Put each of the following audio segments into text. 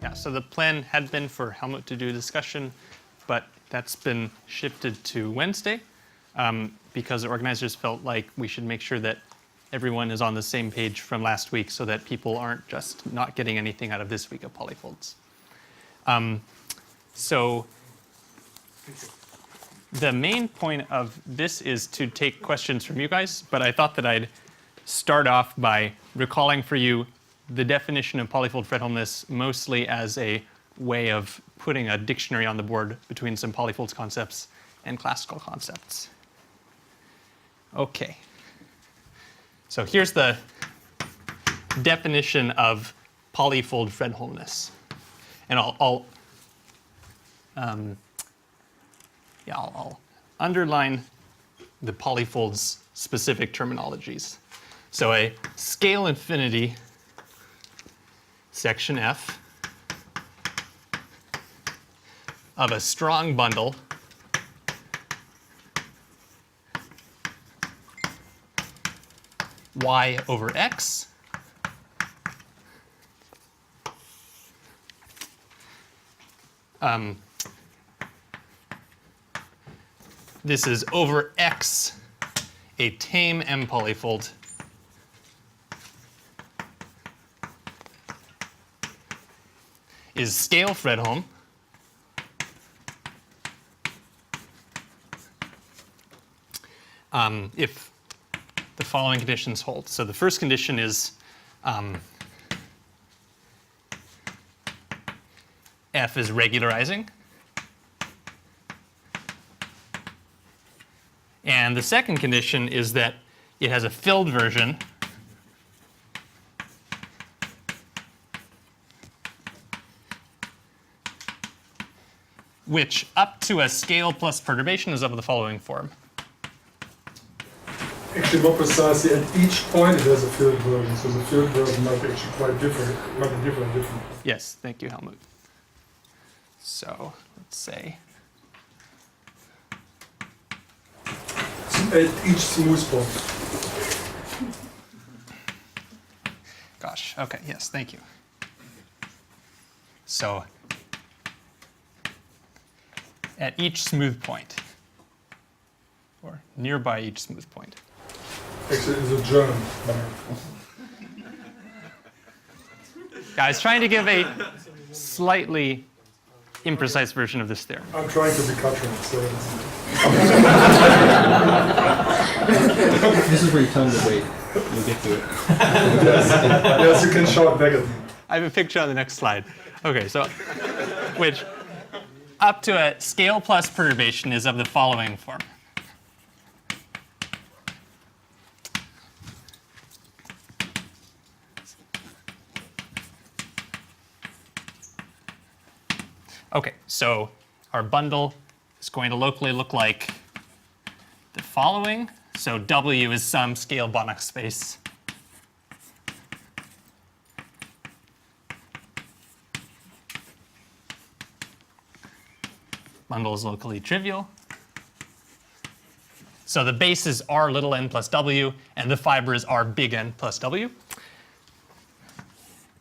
Yeah, so the plan had been for Helmut to do a discussion, but that's been shifted to Wednesday because the organizers felt like we should make sure that everyone is on the same page from last week so that people aren't just not getting anything out of this week of polyfolds. So the main point of this is to take questions from you guys, but I thought that I'd start off by recalling for you the definition of polyfold Fredholmness mostly as a way of putting a dictionary on the board between some polyfolds concepts and classical concepts. Okay. So here's the definition of polyfold Fredholmness. And I'll underline the polyfolds specific terminologies. So a scale infinity section F of a strong bundle y over x this is over x a tame M polyfold is scale Fredholm if the following conditions hold. So the first condition is F is regularizing. And the second condition is that it has a filled version which up to a scale plus perturbation is of the following form. Actually, more precisely, at each point it has a filled version, so the filled version might be actually quite different, might be different. Yes, thank you, Helmut. So let's say at each smooth point. Gosh, okay, yes, thank you. So at each smooth point, or nearby each smooth point. Actually, it's a German. I was trying to give a slightly imprecise version of this theorem. I'm trying to be Katrin, so This is where you tell them to wait. You'll get to it. yes, you can shout back at me. I have a picture on the next slide. Okay, so which up to a scale plus perturbation is of the following form. Okay, so our bundle is going to locally look like the following. So W is some scale Banach space. Bundle is locally trivial. So the base is R little n plus W, and the fiber is R big N plus W.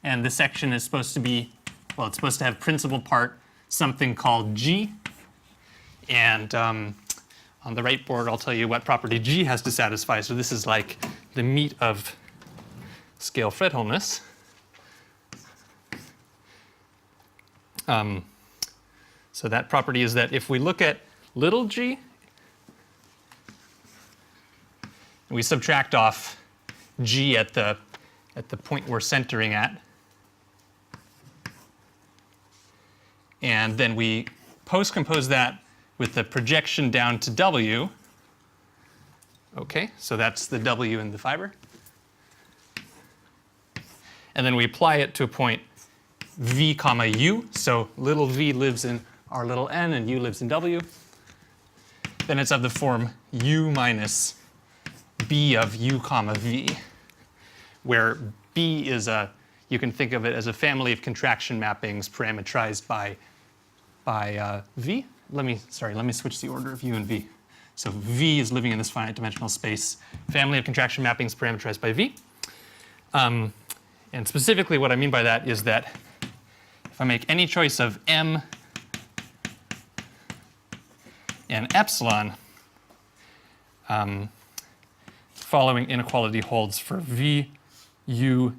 And the section is supposed to be, well, it's supposed to have principal part something called G. And on the right board, I'll tell you what property G has to satisfy. So this is like the meat of scale Fredholmness. So that property is that if we look at little g, and we subtract off g at the point we're centering at, and then we post-compose that with the projection down to w. Okay, so that's the w in the fiber. And then we apply it to a point v comma u. So little v lives in r little n and u lives in w. Then it's of the form u minus b of u comma v, where b is a, you can think of it as a family of contraction mappings parametrized by v. Let me switch the order of u and v. So v is living in this finite dimensional space, family of contraction mappings parameterized by v. And specifically what I mean by that is that if I make any choice of m and epsilon, following inequality holds for v, u,